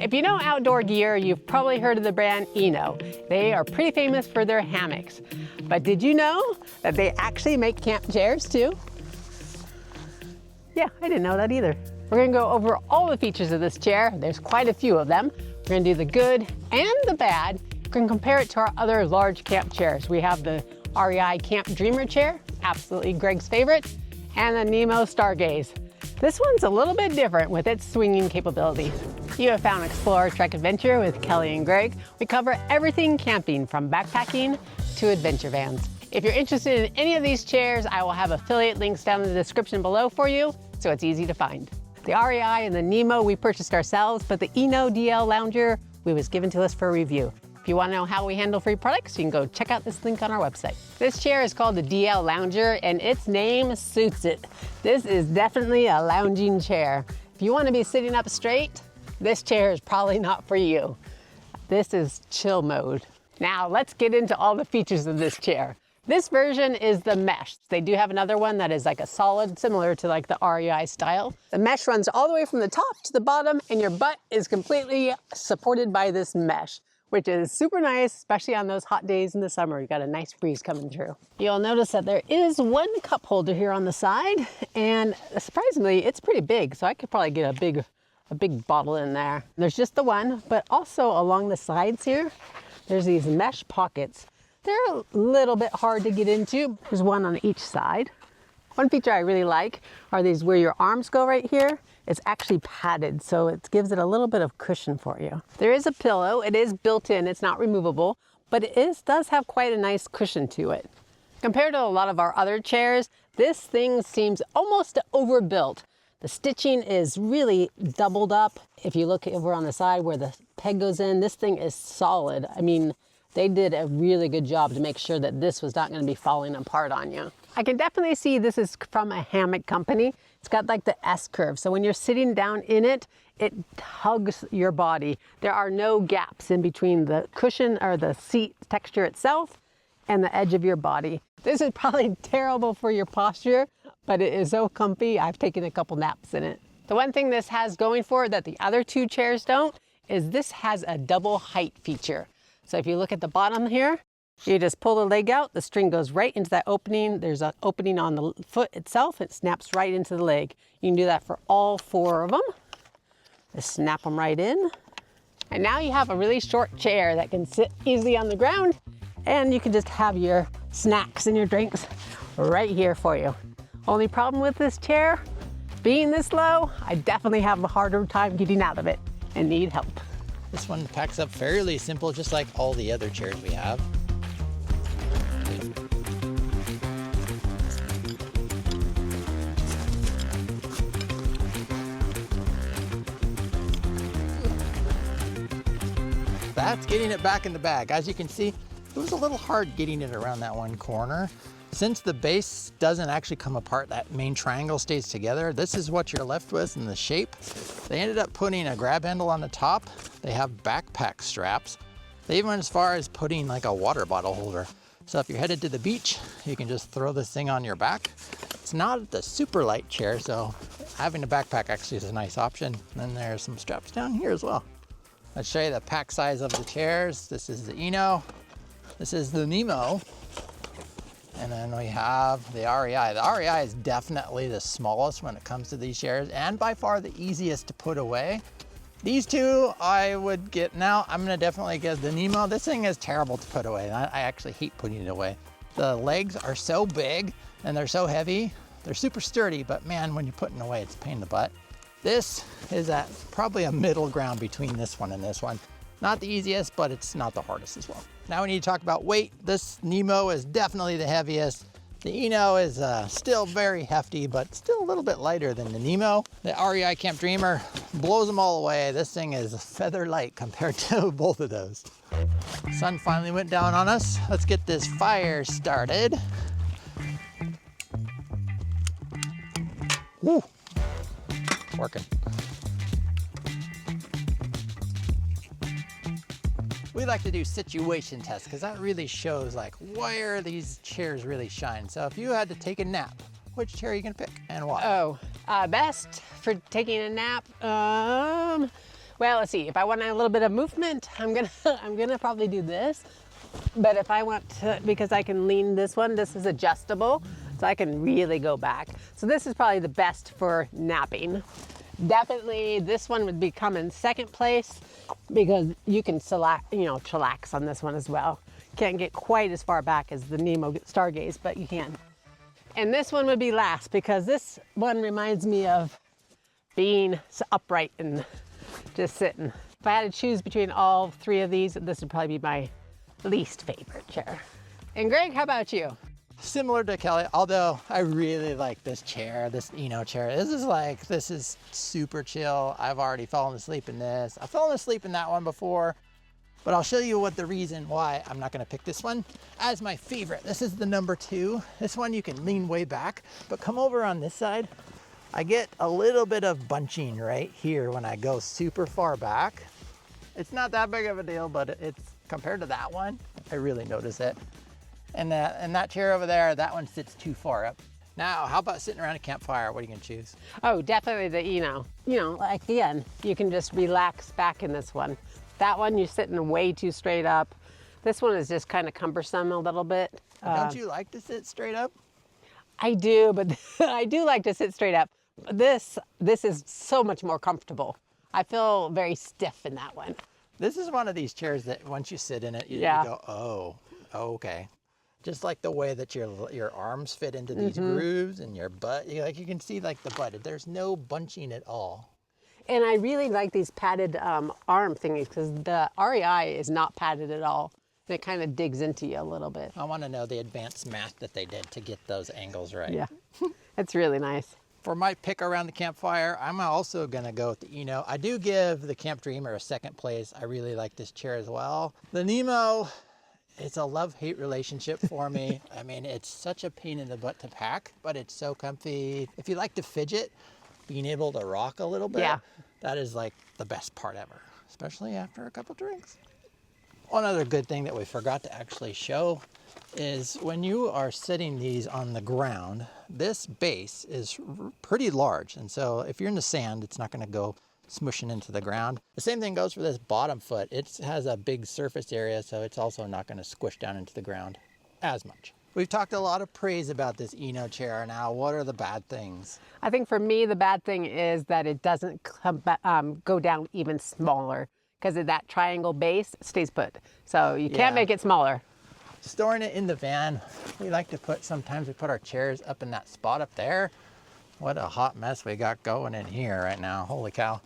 If you know outdoor gear, you've probably heard of the brand ENO. They are pretty famous for their hammocks. But did you know that they actually make camp chairs too? Yeah, I didn't know that either. We're gonna go over all the features of this chair. There's quite a few of them. We're gonna do the good and the bad. We're gonna compare it to our other large camp chairs. We have the REI Camp Dreamer chair, absolutely Greg's favorite, and the Nemo Stargaze. This one's a little bit different with its swinging capabilities. You have found Explore, Trek, Adventure with Kelly and Greg. We cover everything camping from backpacking to adventure vans. If you're interested in any of these chairs, I will have affiliate links down in the description below for you, so it's easy to find. The REI and the Nemo we purchased ourselves, but the ENO DL Lounger was given to us for a review. If you want to know how we handle free products, you can go check out this link on our website. This chair is called the DL Lounger, and its name suits it. This is definitely a lounging chair. If you want to be sitting up straight, this chair is probably not for you. This is chill mode. Now let's get into all the features of this chair. This version is the mesh. They do have another one that is like a solid, similar to like the REI style. The mesh runs all the way from the top to the bottom, and your butt is completely supported by this mesh, which is super nice, especially on those hot days in the summer. You got a nice breeze coming through. You'll notice that there is one cup holder here on the side, and surprisingly, it's pretty big, so I could probably get a big bottle in there. There's just the one, but also along the sides here, there's these mesh pockets. They're a little bit hard to get into. There's one on each side. One feature I really like are these where your arms go right here. It's actually padded, so it gives it a little bit of cushion for you. There is a pillow. It is built in. It's not removable, but it does have quite a nice cushion to it. Compared to a lot of our other chairs, this thing seems almost overbuilt. The stitching is really doubled up. If you look over on the side where the peg goes in, this thing is solid. I mean, they did a really good job to make sure that this was not going to be falling apart on you. I can definitely see this is from a hammock company. It's got like the S curve, so when you're sitting down in it, it hugs your body. There are no gaps in between the cushion or the seat texture itself and the edge of your body. This is probably terrible for your posture, but it is so comfy. I've taken a couple naps in it. The one thing this has going for it that the other two chairs don't is this has a double height feature. So if you look at the bottom here, you just pull the leg out, the string goes right into that opening. There's an opening on the foot itself. It snaps right into the leg. You can do that for all four of them. Just snap them right in. And now you have a really short chair that can sit easily on the ground, and you can just have your snacks and your drinks right here for you. Only problem with this chair, being this low, I definitely have a harder time getting out of it and need help. This one packs up fairly simple, just like all the other chairs we have. That's getting it back in the bag. As you can see, it was a little hard getting it around that one corner. Since the base doesn't actually come apart, that main triangle stays together. This is what you're left with in the shape. They ended up putting a grab handle on the top. They have backpack straps. They even went as far as putting like a water bottle holder. So if you're headed to the beach, you can just throw this thing on your back. It's not the super light chair, so having a backpack actually is a nice option. And then there's some straps down here as well. Let's show you the pack size of the chairs. This is the ENO. This is the Nemo. And then we have the REI. The REI is definitely the smallest when it comes to these chairs, and by far the easiest to put away. These two I would get. Now I'm gonna definitely get the Nemo. This thing is terrible to put away. I actually hate putting it away. The legs are so big and they're so heavy. They're super sturdy, but man, when you're putting it away, it's a pain in the butt. This is at probably a middle ground between this one and this one. Not the easiest, but it's not the hardest as well. Now we need to talk about weight. This Nemo is definitely the heaviest. The ENO is still very hefty, but still a little bit lighter than the Nemo. The REI Camp Dreamer blows them all away. This thing is feather light compared to both of those. Sun finally went down on us. Let's get this fire started. Woo, working. We like to do situation tests because that really shows like where these chairs really shine. So if you had to take a nap, which chair are you gonna pick and why? Best for taking a nap. Well, let's see. If I want a little bit of movement, I'm gonna probably do this. But if I want to, because I can lean this one, this is adjustable, so I can really go back. So this is probably the best for napping. Definitely this one would come in second place because you can chillax on this one as well. Can't get quite as far back as the Nemo Stargaze, but you can. And this one would be last because this one reminds me of being upright and just sitting. If I had to choose between all three of these, this would probably be my least favorite chair. And Greg, how about you? Similar to Kelly, although I really like this chair, this ENO chair. This is super chill. I've already fallen asleep in this. I've fallen asleep in that one before, but I'll show you what the reason why I'm not gonna pick this one as my favorite. This is the number 2. This one you can lean way back, but come over on this side. I get a little bit of bunching right here when I go super far back. It's not that big of a deal, but it's compared to that one, I really notice it. And that chair over there, that one sits too far up. Now, how about sitting around a campfire? What are you gonna choose? Oh, definitely the ENO. Like again, you can just relax back in this one. That one, you're sitting way too straight up. This one is just kind of cumbersome a little bit. Don't you like to sit straight up? I do, but I do like to sit straight up. This is so much more comfortable. I feel very stiff in that one. This is one of these chairs that once you sit in it, you go, oh, okay. Just like the way that your arms fit into these grooves and your butt, you can see like the butt. There's no bunching at all. And I really like these padded arm thingies because the REI is not padded at all. And it kind of digs into you a little bit. I want to know the advanced math that they did to get those angles right. Yeah, it's really nice. For my pick around the campfire, I'm also gonna go with the ENO. I do give the Camp Dreamer a second place. I really like this chair as well. The Nemo, it's a love-hate relationship for me. I mean, it's such a pain in the butt to pack, but it's so comfy. If you like to fidget, being able to rock a little bit, that is like the best part ever, especially after a couple drinks. One other good thing that we forgot to actually show is when you are sitting these on the ground, this base is pretty large. And so if you're in the sand, it's not gonna go smushing into the ground. The same thing goes for this bottom foot. It has a big surface area, so it's also not gonna squish down into the ground as much. We've talked a lot of praise about this ENO chair. Now, what are the bad things? I think for me, the bad thing is that it doesn't go down even smaller because of that triangle base stays put. So you can't make it smaller. Storing it in the van, we like to sometimes we put our chairs up in that spot up there. What a hot mess we got going in here right now, holy cow.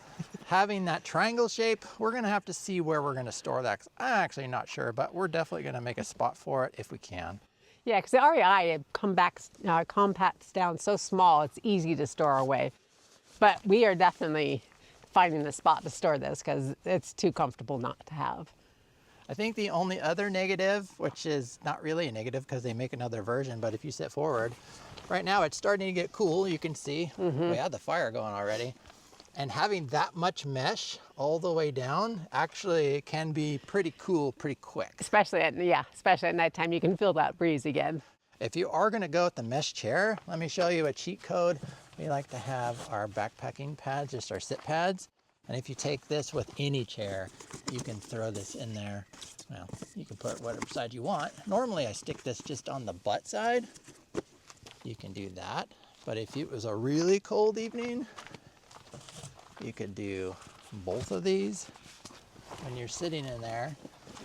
Having that triangle shape, we're gonna have to see where we're gonna store that. 'Cause I'm actually not sure, but we're definitely gonna make a spot for it if we can. Yeah, because the REI compacts down so small, it's easy to store away. But we are definitely finding the spot to store this because it's too comfortable not to have. I think the only other negative, which is not really a negative because they make another version, but if you sit forward, right now it's starting to get cool. You can see we had the fire going already. And having that much mesh all the way down actually can be pretty cool pretty quick. Especially at nighttime, you can feel that breeze again. If you are gonna go with the mesh chair, let me show you a cheat code. We like to have our backpacking pads, just our sit pads. And if you take this with any chair, you can throw this in there. Well, you can put it whatever side you want. Normally I stick this just on the butt side. You can do that. But if it was a really cold evening, you could do both of these. When you're sitting in there,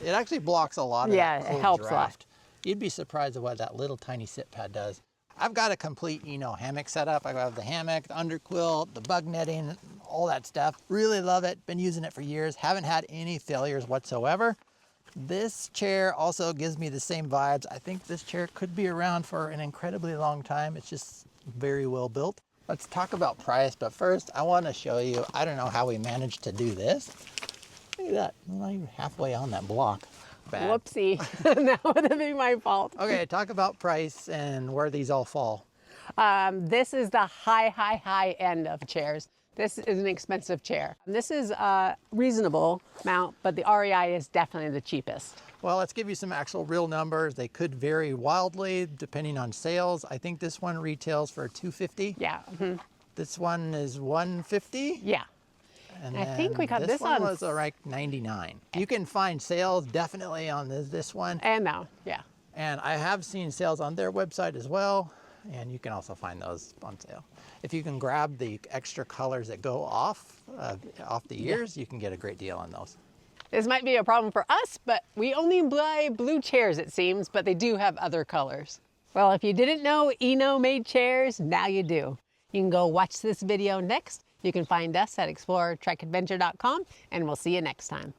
it actually blocks a lot of that cold it helps draft. a lot. You'd be surprised at what that little tiny sit pad does. I've got a complete ENO hammock setup. I have the hammock, the underquilt, the bug netting, all that stuff. Really love it. Been using it for years. Haven't had any failures whatsoever. This chair also gives me the same vibes. I think this chair could be around for an incredibly long time. It's just very well built. Let's talk about price, but first I want to show you, I don't know how we managed to do this. Look at that, I'm not even halfway on that block. Bad. Whoopsie, that would have been my fault. Okay, talk about price and where these all fall. This is the high end of chairs. This is an expensive chair. This is a reasonable amount, but the REI is definitely the cheapest. Well, let's give you some actual real numbers. They could vary wildly depending on sales. I think this one retails for $250. Yeah. This one is $150. Yeah. And I think we got this one on was like 99. You can find sales definitely on this one. And now, yeah. And I have seen sales on their website as well. And you can also find those on sale. If you can grab the extra colors that go off the ears, you can get a great deal on those. This might be a problem for us, but we only buy blue chairs, it seems, but they do have other colors. Well, if you didn't know ENO made chairs, now you do. You can go watch this video next. You can find us at explorertrekadventure.com, and we'll see you next time.